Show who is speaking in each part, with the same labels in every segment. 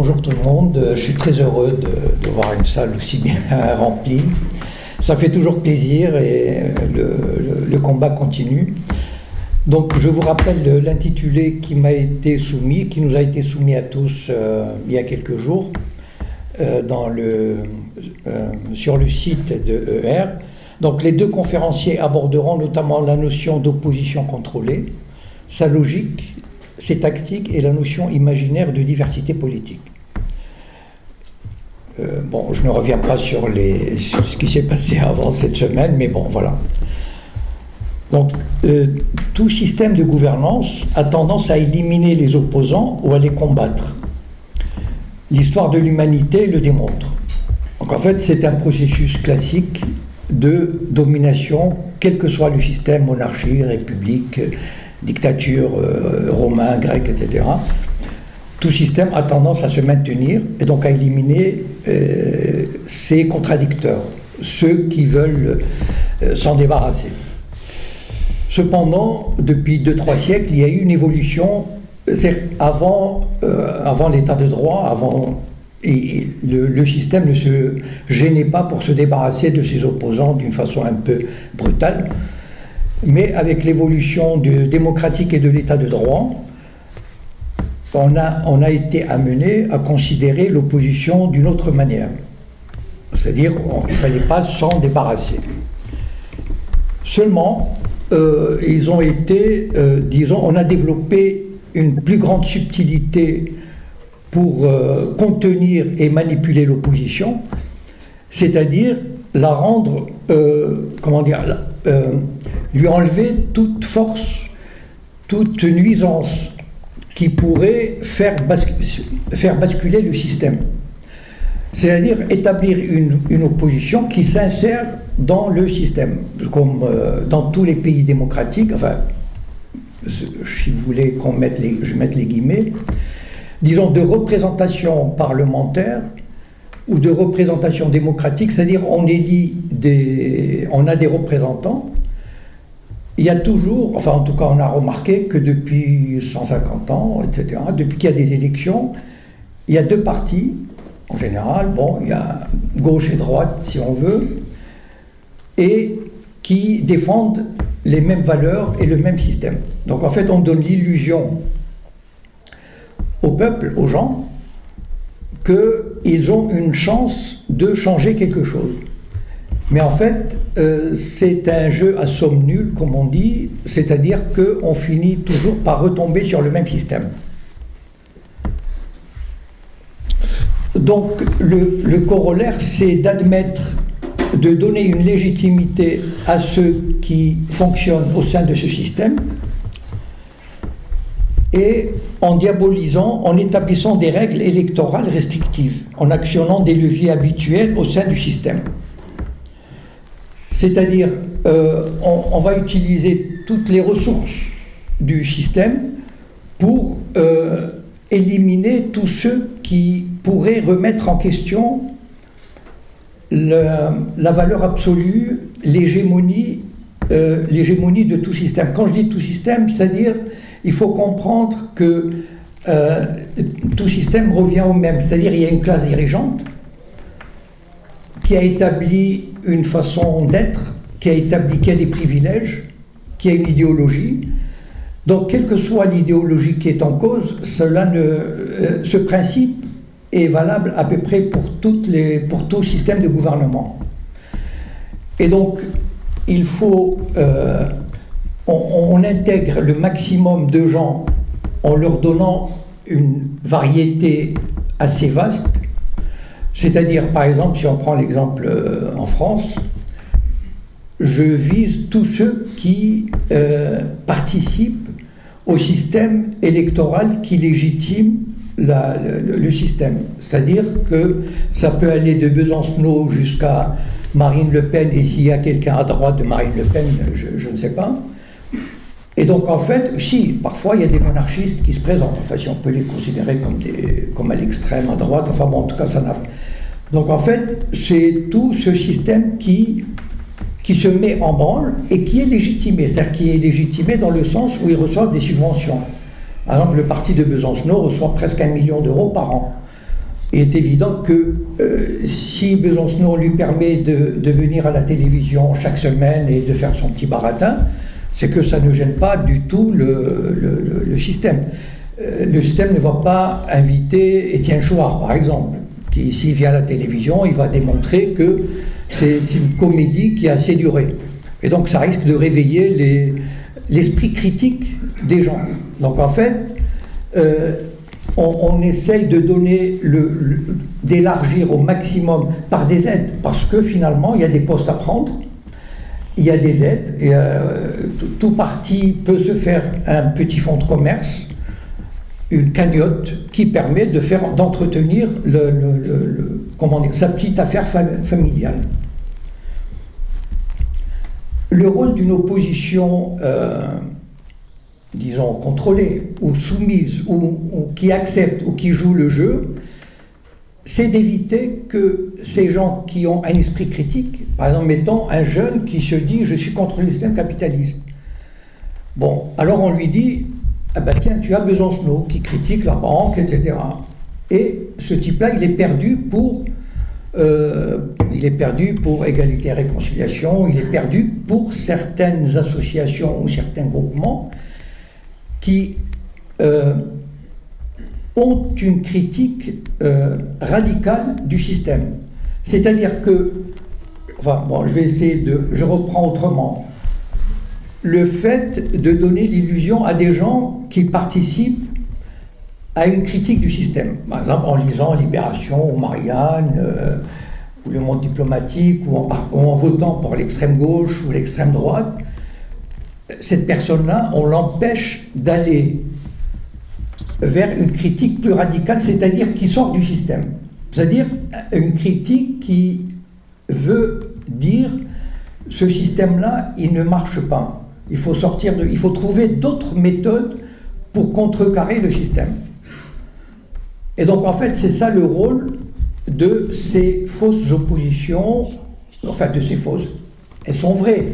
Speaker 1: bonjour tout le monde. Je suis très heureux de voir une salle aussi bien remplie. Ça fait toujours plaisir et le combat continue. Donc je vous rappelle l'intitulé qui m'a été soumis, qui nous a été soumis à tous il y a quelques jours sur le site de ER. Donc les deux conférenciers aborderont notamment la notion d'opposition contrôlée, sa logique, ses tactiques et la notion imaginaire de diversité politique. Bon, je ne reviens pas sur ce qui s'est passé avant cette semaine, mais bon, voilà. Donc, tout système de gouvernance a tendance à éliminer les opposants ou à les combattre. L'histoire de l'humanité le démontre. Donc, en fait, c'est un processus classique de domination, quel que soit le système, monarchie, république, dictature, romain, grec, etc. Tout système a tendance à se maintenir et donc à éliminer ses contradicteurs, ceux qui veulent s'en débarrasser. Cependant, depuis 2-3 siècles, il y a eu une évolution. Avant l'état de droit, le système ne se gênait pas pour se débarrasser de ses opposants d'une façon un peu brutale. Mais avec l'évolution démocratique et de l'état de droit, on a été amené à considérer l'opposition d'une autre manière. C'est-à-dire qu'il ne fallait pas s'en débarrasser. Seulement, ils ont été, disons, on a développé une plus grande subtilité pour contenir et manipuler l'opposition, c'est-à-dire la rendre, comment dire, lui enlever toute force, toute nuisance qui pourrait faire basculer le système. C'est-à-dire établir une opposition qui s'insère dans le système, comme dans tous les pays démocratiques, enfin, si vous voulez je mette les guillemets, disons de représentation parlementaire ou de représentation démocratique, c'est-à-dire on a des représentants. Il y a toujours, enfin en tout cas on a remarqué que depuis 150 ans, etc., depuis qu'il y a des élections, il y a deux partis, en général, bon, il y a gauche et droite si on veut, et qui défendent les mêmes valeurs et le même système. Donc en fait on donne l'illusion au peuple, aux gens, qu'ils ont une chance de changer quelque chose. Mais en fait, c'est un jeu à somme nulle, comme on dit, c'est-à-dire qu'on finit toujours par retomber sur le même système. Donc, le corollaire, c'est d'admettre, de donner une légitimité à ceux qui fonctionnent au sein de ce système, et en diabolisant, en établissant des règles électorales restrictives, en actionnant des leviers habituels au sein du système. C'est-à-dire, on va utiliser toutes les ressources du système pour éliminer tous ceux qui pourraient remettre en question la valeur absolue, l'hégémonie de tout système. Quand je dis tout système, c'est-à-dire, il faut comprendre que tout système revient au même, c'est-à-dire il y a une classe dirigeante qui a établi une façon d'être, qui a des privilèges, qui a une idéologie. Donc, quelle que soit l'idéologie qui est en cause, ce principe est valable à peu près pour tout système de gouvernement. Et donc, il faut... on intègre le maximum de gens en leur donnant une variété assez vaste. C'est-à-dire, par exemple, si on prend l'exemple en France, je vise tous ceux qui participent au système électoral qui légitime le système. C'est-à-dire que ça peut aller de Besancenot jusqu'à Marine Le Pen, et s'il y a quelqu'un à droite de Marine Le Pen, je ne sais pas. Et donc en fait, si, parfois il y a des monarchistes qui se présentent, enfin si on peut les considérer comme à l'extrême, à droite, enfin bon, en tout cas ça n'a... Donc en fait, c'est tout ce système qui se met en branle et qui est légitimé, c'est-à-dire qui est légitimé dans le sens où ils reçoivent des subventions. Par exemple, le parti de Besancenot reçoit presque 1 million d'euros par an. il est évident que si Besancenot lui permet de venir à la télévision chaque semaine et de faire son petit baratin, c'est que ça ne gêne pas du tout le système. Le système ne va pas inviter Étienne Chouard, par exemple, qui, s'il vient à la télévision, il va démontrer que c'est une comédie qui a assez duré. Et donc ça risque de réveiller l'esprit critique des gens. Donc en fait, on essaye de donner, d'élargir au maximum par des aides, parce que finalement, il y a des postes à prendre, il y a des aides, et tout parti peut se faire un petit fonds de commerce, une cagnotte qui permet d'entretenir sa petite affaire familiale. Le rôle d'une opposition, disons, contrôlée ou soumise, ou qui accepte ou qui joue le jeu, c'est d'éviter que ces gens qui ont un esprit critique, par exemple, mettons un jeune qui se dit « je suis contre le système capitaliste ». Bon, alors on lui dit « ah ben tiens, tu as Besancenot qui critique la banque, etc. » Et ce type-là, il est perdu pour Égalité et Réconciliation, il est perdu pour certaines associations ou certains groupements qui ont une critique radicale du système. C'est-à-dire que, enfin bon, je reprends autrement, le fait de donner l'illusion à des gens qui participent à une critique du système, par exemple en lisant Libération ou Marianne, ou Le Monde diplomatique, ou en votant pour l'extrême gauche ou l'extrême droite, cette personne-là, on l'empêche d'aller vers une critique plus radicale, c'est-à-dire qui sort du système. C'est-à-dire une critique qui veut dire ce système-là, il ne marche pas. Il faut trouver d'autres méthodes pour contrecarrer le système. Et donc en fait, c'est ça le rôle de ces fausses oppositions, enfin de ces fausses. Elles sont vraies,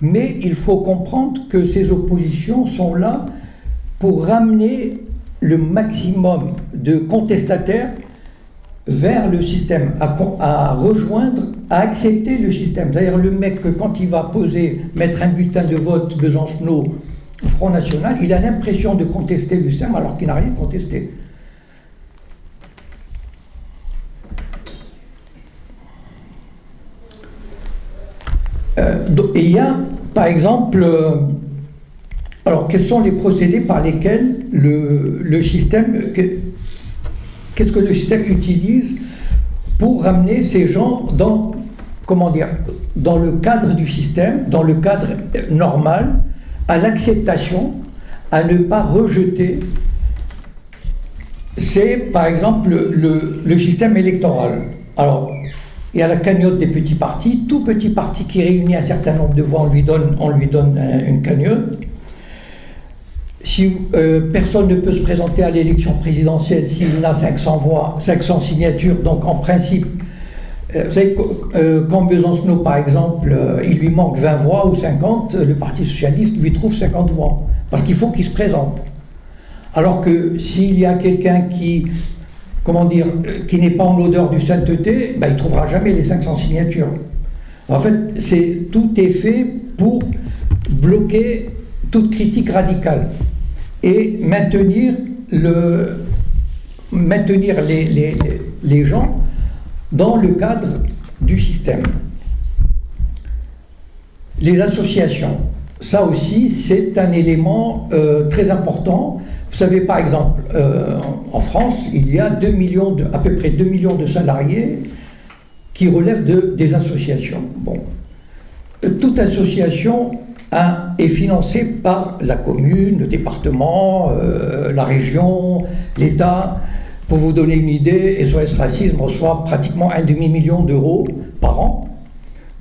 Speaker 1: mais il faut comprendre que ces oppositions sont là pour ramener le maximum de contestataires vers le système, à rejoindre, à accepter le système. D'ailleurs, le mec, quand il va mettre un bulletin de vote Besancenot au Front National, il a l'impression de contester le système alors qu'il n'a rien contesté. Et il y a, par exemple, alors quels sont les procédés par lesquels le système, qu'est-ce que le système utilise pour ramener ces gens dans, comment dire, dans le cadre du système, dans le cadre normal, à l'acceptation, à ne pas rejeter. C'est par exemple le système électoral. Alors, il y a la cagnotte des petits partis. Tout petit parti qui réunit un certain nombre de voix, on lui donne une cagnotte. Si personne ne peut se présenter à l'élection présidentielle s'il n'a 500 voix, 500 signatures, donc en principe, vous savez, quand Besancenot, par exemple, il lui manque 20 voix ou 50, le Parti Socialiste lui trouve 50 voix, parce qu'il faut qu'il se présente. Alors que s'il y a quelqu'un qui, comment dire, qui n'est pas en l'odeur de sainteté, ben, il ne trouvera jamais les 500 signatures. En fait, tout est fait pour bloquer toute critique radicale et maintenir les gens dans le cadre du système. Les associations, ça aussi, c'est un élément très important. Vous savez, par exemple, en France, il y a à peu près 2 millions de salariés qui relèvent des associations. Bon. Toute association est financée par la commune, le département, la région, l'État. Pour vous donner une idée, SOS Racisme reçoit pratiquement 1 demi-million d'euros par an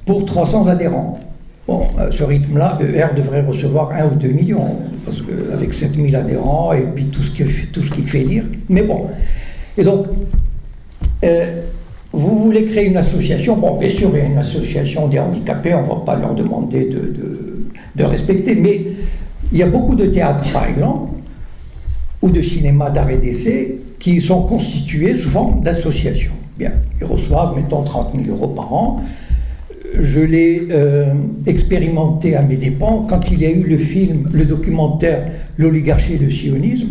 Speaker 1: pour 300 adhérents. Bon, à ce rythme-là, ER devrait recevoir 1 ou 2 millions, parce qu'avec 7000 adhérents et puis tout ce qu'il fait lire. Mais bon. Et donc, vous voulez créer une association, bon, bien sûr, il y a une association des handicapés, on ne va pas leur demander de respecter, mais il y a beaucoup de théâtres, par exemple, ou de cinéma d'art et d'essai, qui sont constitués sous forme d'associations. Bien, ils reçoivent, mettons, 30 000 € par an. Je l'ai expérimenté à mes dépens quand il y a eu le documentaire L'oligarchie et le sionisme.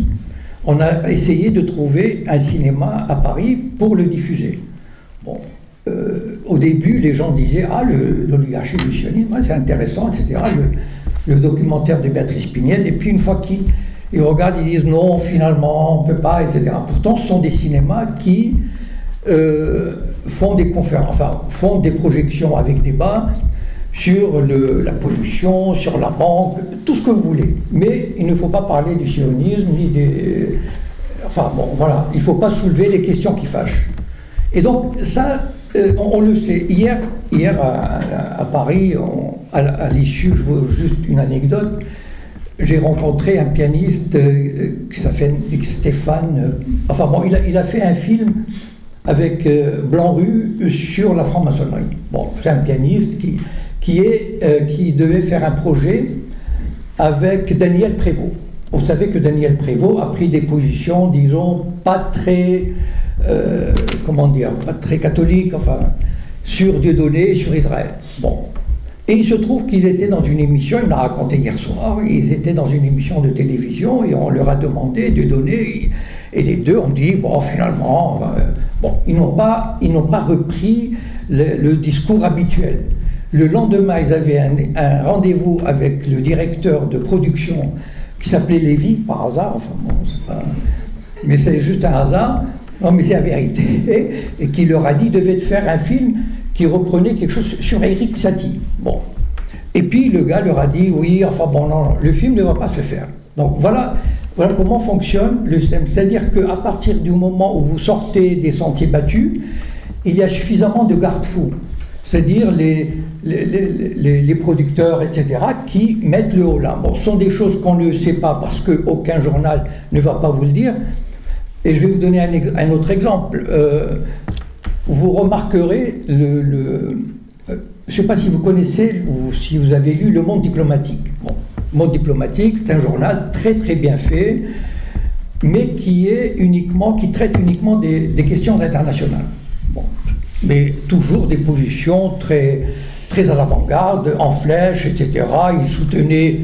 Speaker 1: On a essayé de trouver un cinéma à Paris pour le diffuser. Bon, au début, les gens disaient « Ah, l'oligarchie et le sionisme, c'est intéressant, etc. » Le documentaire de Béatrice Pignède, et puis une fois qu'ils regardent, ils disent « Non, finalement, on ne peut pas, etc. » Pourtant, ce sont des cinémas qui font des conférences, enfin, font des projections avec débat sur la pollution, sur la banque, tout ce que vous voulez. Mais il ne faut pas parler du sionisme, ni des... Enfin bon, voilà, il ne faut pas soulever les questions qui fâchent. Et donc ça, on le sait. Hier à Paris, à l'issue, je veux juste une anecdote, j'ai rencontré un pianiste qui s'appelle Stéphane, enfin bon, il a fait un film avec Blanc-Rue sur la franc-maçonnerie. Bon, c'est un pianiste qui devait faire un projet avec Daniel Prévost. Vous savez que Daniel Prévost a pris des positions, disons, pas très, comment dire, pas très catholiques, enfin, sur Dieudonné et sur Israël. Bon. Et il se trouve qu'ils étaient dans une émission, il me l'a raconté hier soir, ils étaient dans une émission de télévision et on leur a demandé de donner, et les deux ont dit, bon, finalement, bon, ils n'ont pas repris le discours habituel. Le lendemain, ils avaient un rendez-vous avec le directeur de production qui s'appelait Lévy, par hasard, enfin bon, c'est pas... mais c'est juste un hasard, non mais c'est la vérité, et qui leur a dit qu'ils devaient faire un film qui reprenait quelque chose sur Éric Satie. Bon. Et puis le gars leur a dit, oui, enfin bon, non, le film ne va pas se faire. Donc voilà comment fonctionne le système. C'est-à-dire qu'à partir du moment où vous sortez des sentiers battus, il y a suffisamment de garde-fous. C'est-à-dire les producteurs, etc., qui mettent le haut là. Bon, ce sont des choses qu'on ne sait pas parce qu'aucun journal ne va pas vous le dire. Et je vais vous donner un autre exemple. Vous remarquerez, je ne sais pas si vous connaissez ou si vous avez lu Le Monde diplomatique. Bon, Le Monde diplomatique, c'est un journal très très bien fait, mais qui traite uniquement des questions internationales. Bon. Mais toujours des positions très, très à l'avant-garde, en flèche, etc. Il soutenait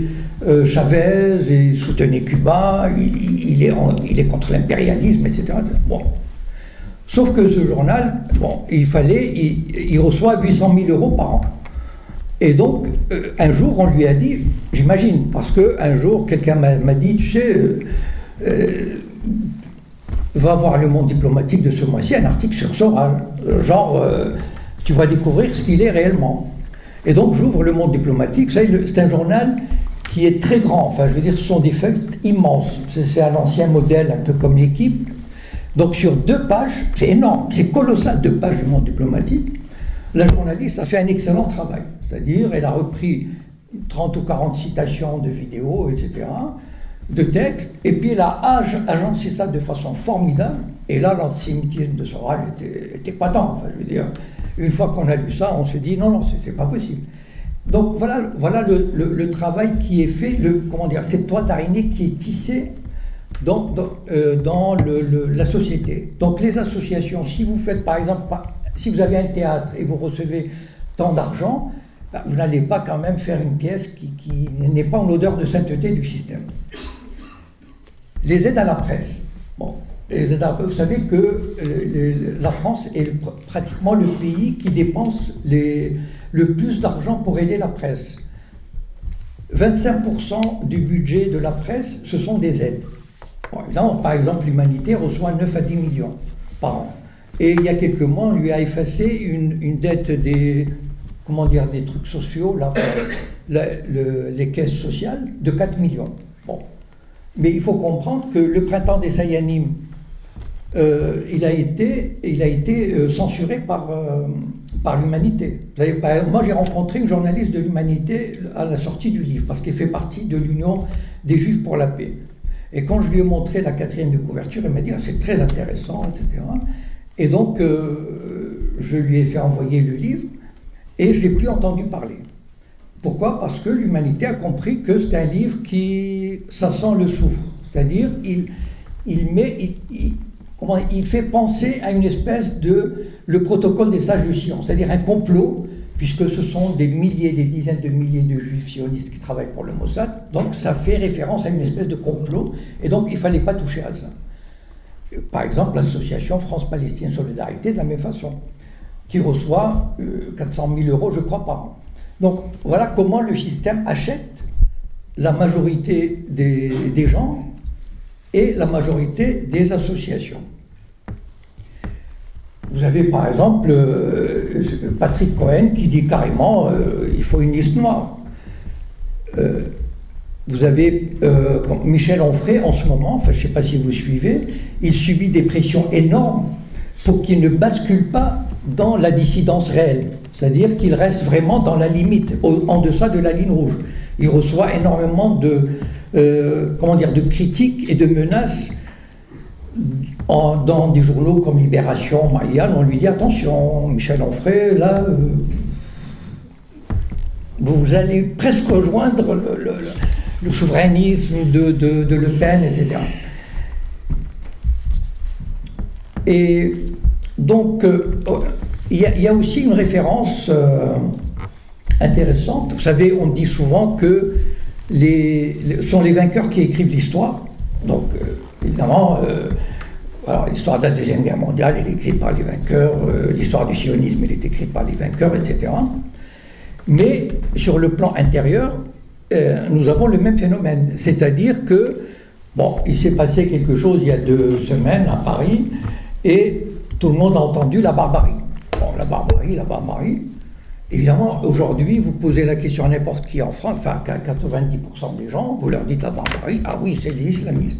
Speaker 1: Chavez, il soutenait Cuba, il est contre l'impérialisme, etc. Bon. Sauf que ce journal, bon, il reçoit 800 000 € par an. Et donc, un jour, on lui a dit, j'imagine, parce qu'un jour, quelqu'un m'a dit, tu sais, va voir Le Monde diplomatique de ce mois-ci, un article sur Soral, genre, tu vas découvrir ce qu'il est réellement. Et donc, j'ouvre Le Monde diplomatique, c'est un journal qui est très grand, enfin, je veux dire, ce sont des feuilles immenses, c'est un ancien modèle, un peu comme l'Équipe. Donc sur 2 pages, c'est énorme, c'est colossal, 2 pages du Monde diplomatique, la journaliste a fait un excellent travail. C'est-à-dire, elle a repris 30 ou 40 citations de vidéos, etc., de textes, et puis elle a agencé ça de façon formidable. Et là, l'antisémitisme de Soral était patent. Enfin, je veux dire, une fois qu'on a lu ça, on se dit non, non, c'est pas possible. Donc voilà le travail qui est fait, comment dire, cette toile d'araignée qui est tissée dans la société. Donc les associations, si vous faites par exemple, si vous avez un théâtre et vous recevez tant d'argent, ben, vous n'allez pas quand même faire une pièce qui n'est pas en odeur de sainteté du système. Les aides à la presse. Bon, vous savez que la France est pratiquement le pays qui dépense le plus d'argent pour aider la presse. 25% du budget de la presse, ce sont des aides. Bon, évidemment, par exemple, l'Humanité reçoit 9 à 10 millions par an. Et il y a quelques mois, on lui a effacé une dette des trucs sociaux, les caisses sociales, de 4 millions. Bon. Mais il faut comprendre que le printemps des Sayanim, il a été censuré par l'Humanité. Moi, j'ai rencontré une journaliste de l'Humanité à la sortie du livre, parce qu'elle fait partie de l'Union des Juifs pour la paix. Et quand je lui ai montré la 4e de couverture, elle m'a dit ah, c'est très intéressant, etc. Et donc, je lui ai fait envoyer le livre, et je ne l'ai plus entendu parler. Pourquoi? Parce que l'Humanité a compris que c'est un livre ça sent le soufre. C'est-à-dire, il fait penser à une espèce de le protocole des sages de Sion, c'est-à-dire un complot, puisque ce sont des milliers, des dizaines de milliers de juifs sionistes qui travaillent pour le Mossad, donc ça fait référence à une espèce de complot, et donc il ne fallait pas toucher à ça. Par exemple, l'association France-Palestine Solidarité, de la même façon, qui reçoit 400 000 euros, je crois, par an. Donc voilà comment le système achète la majorité des gens et la majorité des associations. Vous avez par exemple Patrick Cohen qui dit carrément il faut une liste noire. Vous avez Michel Onfray en ce moment, enfin je ne sais pas si vous suivez, il subit des pressions énormes pour qu'il ne bascule pas dans la dissidence réelle, c'est-à-dire qu'il reste vraiment dans la limite, en deçà de la ligne rouge. Il reçoit énormément de critiques et de menaces dans des journaux comme Libération, Marianne. On lui dit attention, Michel Onfray, là, vous allez presque rejoindre le souverainisme de Le Pen, etc. Et donc, il y a aussi une référence intéressante. Vous savez, on dit souvent que ce sont les vainqueurs qui écrivent l'histoire. Donc, évidemment, l'histoire de la Deuxième Guerre mondiale, elle est écrite par les vainqueurs, l'histoire du sionisme, elle est écrite par les vainqueurs, etc. Mais sur le plan intérieur, nous avons le même phénomène. C'est-à-dire que, bon, il s'est passé quelque chose il y a 2 semaines à Paris, et tout le monde a entendu la barbarie. Bon, la barbarie. Évidemment, aujourd'hui, vous posez la question à n'importe qui en France, enfin, à 90% des gens, vous leur dites la barbarie, ah oui, c'est l'islamisme.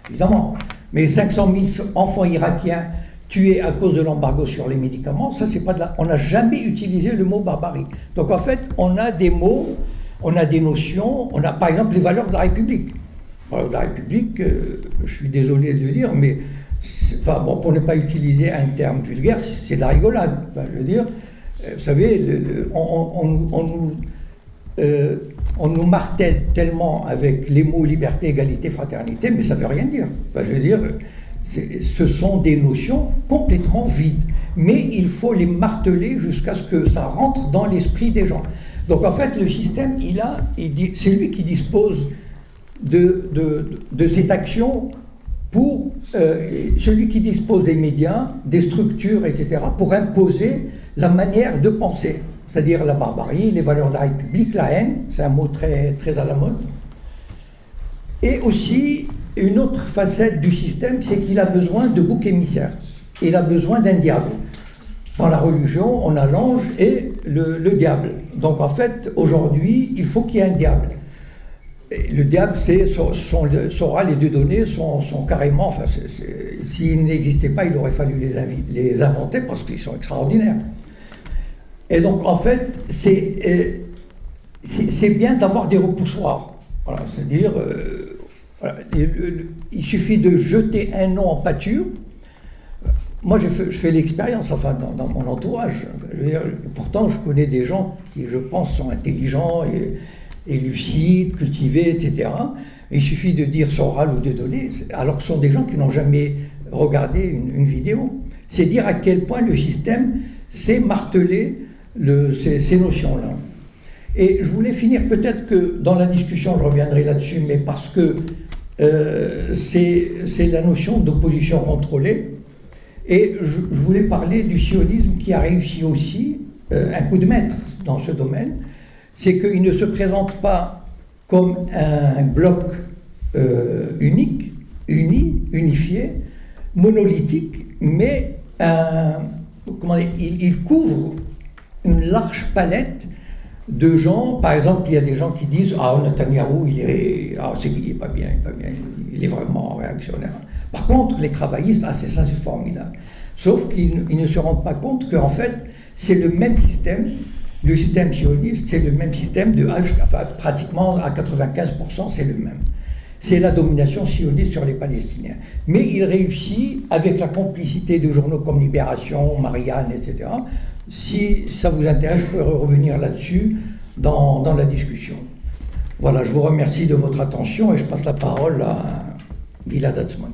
Speaker 1: Évidemment. Mais 500 000 enfants irakiens tués à cause de l'embargo sur les médicaments, ça, c'est pas de la... On n'a jamais utilisé le mot barbarie. Donc, en fait, on a des mots, on a des notions, on a, par exemple, les valeurs de la République. Les valeurs de la République, je suis désolé de le dire, mais... Enfin, bon, pour ne pas utiliser un terme vulgaire, c'est de la rigolade. Enfin, je veux dire, vous savez, on nous martèle tellement avec les mots liberté, égalité, fraternité, mais ça ne veut rien dire. Enfin, je veux dire, ce sont des notions complètement vides. Mais il faut les marteler jusqu'à ce que ça rentre dans l'esprit des gens. Donc en fait, le système, c'est lui qui dispose de cette action pour celui qui dispose des médias, des structures, etc., pour imposer la manière de penser, c'est-à-dire la barbarie, les valeurs de la République, la haine, c'est un mot très, très à la mode. Et aussi, une autre facette du système, c'est qu'il a besoin de boucs émissaires. Il a besoin d'un diable. Dans la religion, on a l'ange et le diable. Donc en fait, aujourd'hui, il faut qu'il y ait un diable. Le diable, son râle, les 2 données sont carrément... Enfin, s'ils n'existaient pas, il aurait fallu les inventer parce qu'ils sont extraordinaires. Et donc, en fait, c'est bien d'avoir des repoussoirs. Voilà, c'est-à-dire, il suffit de jeter un nom en pâture. Moi, je fais l'expérience, enfin, dans mon entourage. Je veux dire, pourtant, je connais des gens qui, je pense, sont intelligents et lucides, cultivés, etc. Et il suffit de dire son râle ou de donner, alors que ce sont des gens qui n'ont jamais regardé une vidéo. C'est dire à quel point le système sait marteler ces notions-là. Et je voulais finir, peut-être que dans la discussion, je reviendrai là-dessus, mais parce que c'est la notion d'opposition contrôlée. Et je voulais parler du sionisme qui a réussi aussi un coup de maître dans ce domaine. C'est qu'il ne se présente pas comme un bloc unifié, monolithique, mais il couvre une large palette de gens. Par exemple, il y a des gens qui disent « Ah, Netanyahou, il est pas bien, il est vraiment réactionnaire. » Par contre, les travaillistes, ça c'est formidable. Sauf qu'ils ne se rendent pas compte qu'en fait, c'est le même système. Le système sioniste, c'est le même système enfin, pratiquement à 95%, c'est le même. C'est la domination sioniste sur les Palestiniens. Mais il réussit, avec la complicité de journaux comme Libération, Marianne, etc. Si ça vous intéresse, je peux revenir là-dessus dans la discussion. Voilà, je vous remercie de votre attention et je passe la parole à Gilad Atzmon.